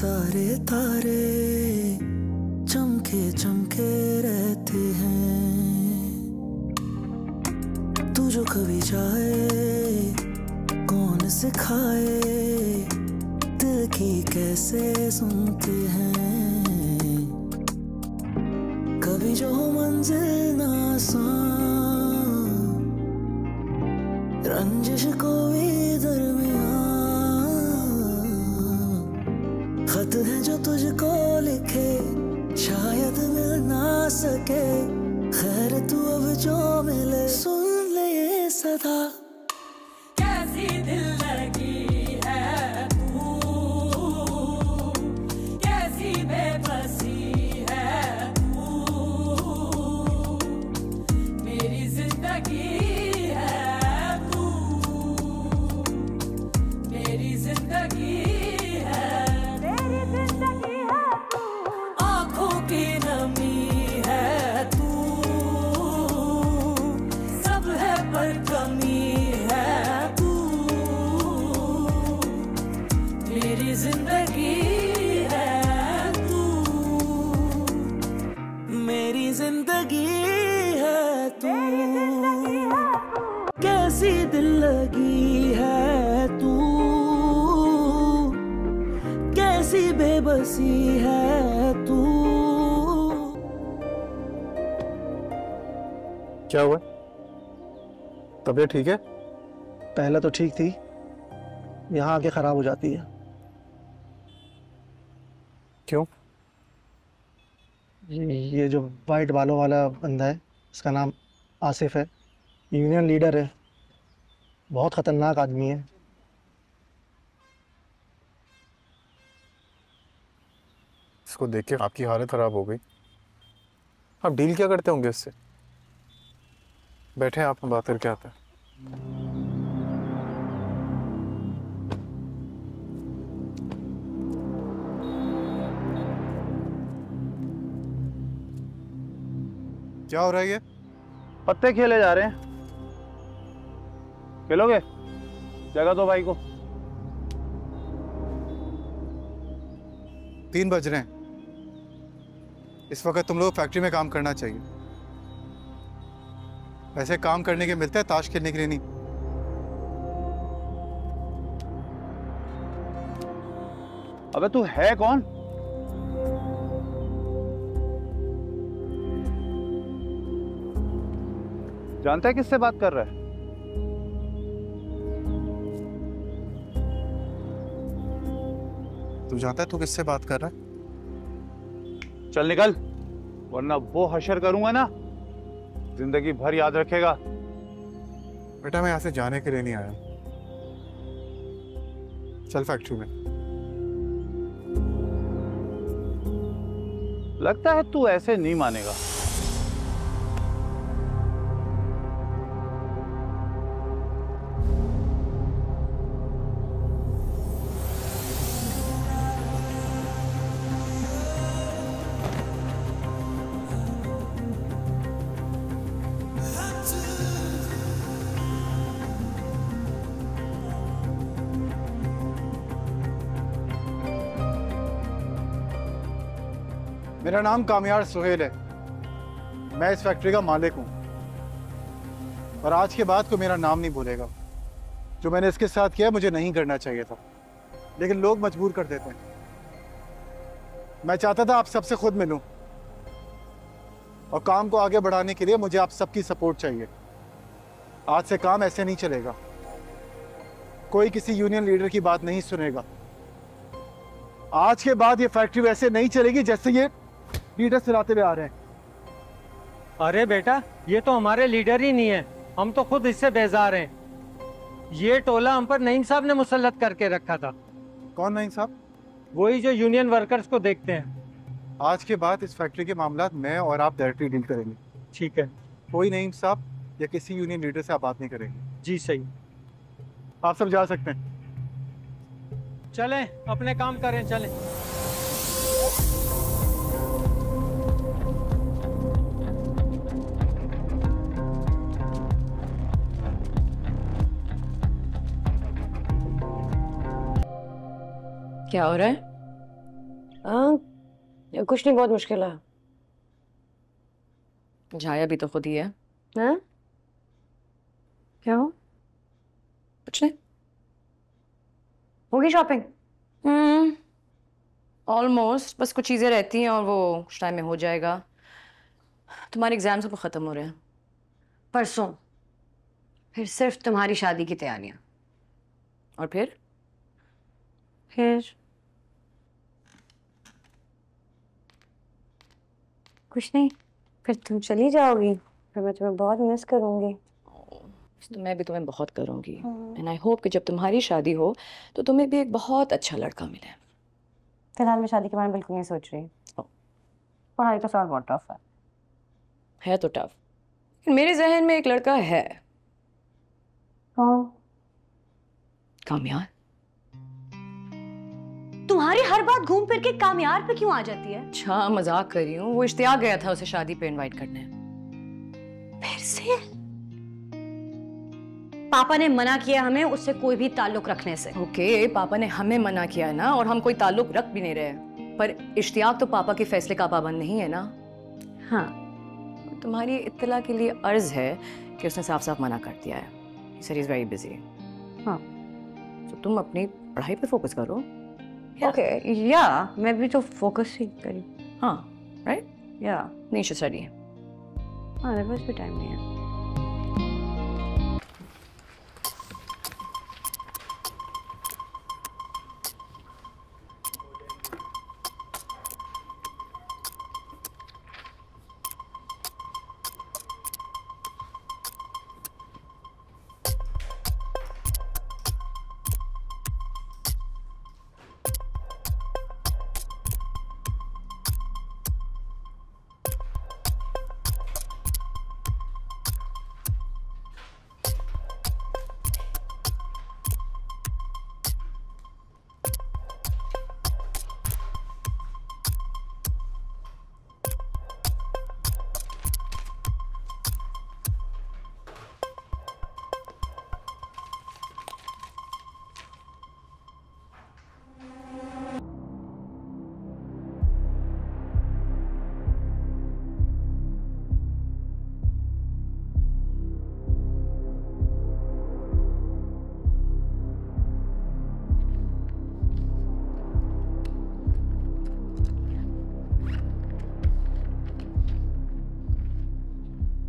सारे तारे चमके चमके रहते हैं। तू जो कभी जाए कौन सिखाए दिल की कैसे सुनते हैं। कभी जो मंजिल ना आसान रंजिश कोई दरमियान खत है जो तुझको लिखे शायद मिल ना सके। खैर तू अब जो मिले सुन ले ये सदा। कैसी दिल लगी है तू, कैसी बेबसी है तू, मेरी जिंदगी है तू, मेरी जिंदगी है, मेरी जिंदगी है तू। आँखों की नमी है तू, सब है पर कमी है तू, मेरी जिंदगी है तू, मेरी जिंदगी है तू। कैसी दिल लगी है तू, कैसी बेबसी है तू। क्या हुआ? तबीयत ठीक है? पहले तो ठीक थी, यहाँ आके खराब हो जाती है। क्यों? ये जो वाइट बालों वाला बंदा है, इसका नाम आसिफ है, यूनियन लीडर है, बहुत खतरनाक आदमी है। इसको देख के आपकी हालत खराब हो गई। आप डील क्या करते होंगे इससे? बैठे आप, में बात करके आता है। क्या हो रहा है ये? पत्ते खेले जा रहे हैं। खेलोगे? जगह दो भाई को। 3 बज रहे हैं। इस वक्त तुम लोग फैक्ट्री में काम करना चाहिए। वैसे काम करने के मिलते हैं, ताश खेलने के लिए नहीं। अबे तू है कौन? जानता है किससे बात कर रहा है? तू जानता है तू किससे बात कर रहा है? चल निकल, वरना वो हशर करूंगा ना, जिंदगी भर याद रखेगा। बेटा मैं यहाँ से जाने के लिए नहीं आया। चल फैक्ट्री में। लगता है तू ऐसे नहीं मानेगा। मेरा नाम कामयार सुहेल है। मैं इस फैक्ट्री का मालिक हूँ और आज के बाद कोई मेरा नाम नहीं भूलेगा। जो मैंने इसके साथ किया मुझे नहीं करना चाहिए था, लेकिन लोग मजबूर कर देते हैं। मैं चाहता था आप सबसे खुद मिलूं और काम को आगे बढ़ाने के लिए मुझे आप सबकी सपोर्ट चाहिए। आज से काम ऐसे नहीं चलेगा। कोई किसी यूनियन लीडर की बात नहीं सुनेगा। आज के बाद ये फैक्ट्री वैसे नहीं चलेगी जैसे ये लीडर चलाते हुए आ रहे हैं। अरे बेटा, ये तो हमारे लीडर ही नहीं है, हम तो खुद इससे बेजार हैं। ये टोला हम पर नईम साहब ने मुसल्लत करके रखा था। कौन नईम साहब? वही जो यूनियन वर्कर्स को देखते हैं। आज के बाद इस फैक्ट्री के मामलात मैं और आप डायरेक्टली डील करेंगे। ठीक है। कोई नईम साहब या किसी यूनियन लीडर से आप बात नहीं करेंगे। जी सही। आप सब जा सकते हैं। चलें, अपने काम करें, चलें। क्या हो रहा है? कुछ नहीं, बहुत मुश्किल है। जाया भी तो खुद ही है। हाँ? क्या हो? कुछ नहीं। होगी शॉपिंग? ऑलमोस्ट, बस कुछ चीजें रहती हैं और वो कुछ टाइम में हो जाएगा। तुम्हारे एग्जाम सब खत्म हो रहे हैं परसों, फिर सिर्फ तुम्हारी शादी की तैयारियां, और फिर कुछ नहीं, फिर तुम चली जाओगी, फिर मैं तुम्हें बहुत मिस करूंगी। तो मैं भी तुम्हें बहुत करूंगी। एंड आई होप कि जब तुम्हारी शादी हो तो तुम्हें भी एक बहुत अच्छा लड़का मिले। फिलहाल मैं शादी के बारे में बिल्कुल नहीं सोच रही। पढ़ाई तो साल बहुत टफ है तो टफ। मेरे जहन में एक लड़का है। कौन? कामयार। तुम्हारी हर बात घूम फिर के कामयार पे क्यों आ जाती है? अच्छा मजाक कर रही हूँ, वो इश्तियाक गया था उसे शादी पे इनवाइट करने। फिर से? पापा ने मना किया हमें उससे कोई भी ताल्लुक रखने से। ओके, पापा ने हमें मना किया है ना, और हम कोई ताल्लुक रख भी नहीं रहे, पर इश्तियाक तो पापा के फैसले का पाबंद नहीं है ना। हाँ, तुम्हारी इत्तला के लिए अर्ज है कि उसने साफ साफ मना कर दिया है। He said he's very busy. हाँ, तो तुम अपनी पढ़ाई पे फोकस करो। ओके, या मैं भी तो फोकस ही करी। हाँ, राइट? या नहीं शुड स्टडी। हाँ, मेरे पास भी टाइम नहीं है।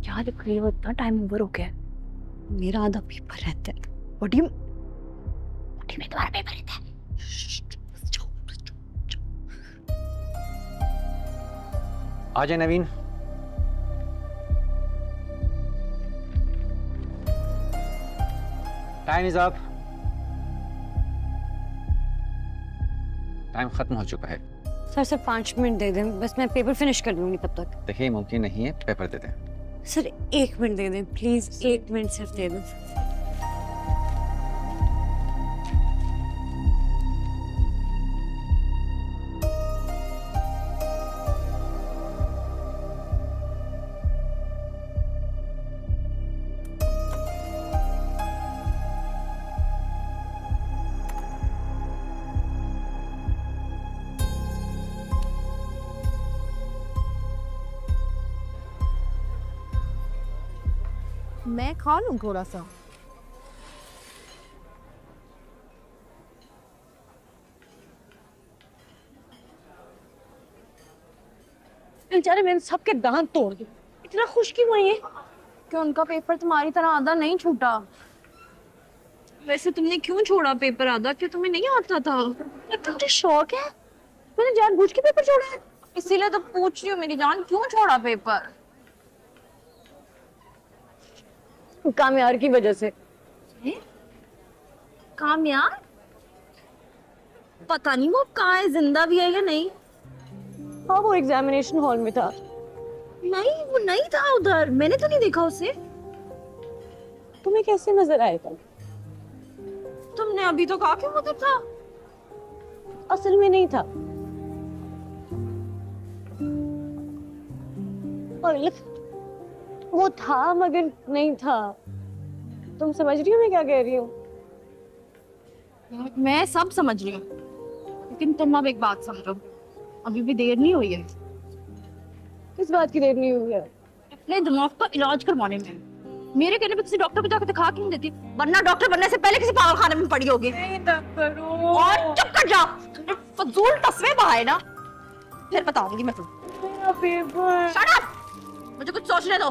यार करीब इतना टाइम ओवर हो गया है, मेरा आधा पेपर रहता है। व्हाट डू यू में तुम्हारा पेपर रहता है? आ जाए Naveen. Time is up. Time खत्म हो चुका है। सर सिर्फ 5 मिनट दे दें, बस मैं पेपर फिनिश कर लूंगी तब तक। देखिए मुमकिन नहीं है, पेपर दे दें। सर 1 मिनट दे दें प्लीज, 1 मिनट सिर्फ दे दें। मैं खा लूं थोड़ा सा। बेचारे मैंने सबके दांत तोड़ दिए, इतना खुश क्यों हुई है कि उनका पेपर तुम्हारी तरह आधा नहीं छूटा। वैसे तुमने क्यों छोड़ा पेपर आधा? क्यों तुम्हें नहीं आता था? तुमने शौक है? मैंने जानबूझ के पेपर छोड़ा है, इसीलिए तो पूछ रही हूँ मेरी जान, क्यों छोड़ा पेपर? कामयार की वजह से। कामयार? पता नहीं वो कहाँ है, जिंदा भी है या नहीं। हाँ वो एग्जामिनेशन हॉल में था। नहीं वो नहीं था उधर, मैंने तो नहीं देखा उसे। तुम्हें कैसे नजर आएगा? तुमने अभी तो कहा कि वो उधर था। असल में नहीं था। वो था मगर नहीं था। तुम समझ रही हो मैं क्या कह रही हूँ? मैं सब समझ रही हूँ, लेकिन तुम अब एक बात समझो, अभी भी देर नहीं हुई है। किस बात की देर नहीं हुई है? अपने दिमाग का इलाज करवाने में। मेरे कहने पे किसी डॉक्टर को जाकर दिखा क्यों देती? वरना डॉक्टर बनने से पहले किसी पागल खाने में पड़ी होगी। नहीं करो। और चुप कर जा। फजूल तस्वीर बहाए ना, फिर बताऊंगी मैं तुम्हें। पेपर। शट अप, मुझे कुछ सोचने दो।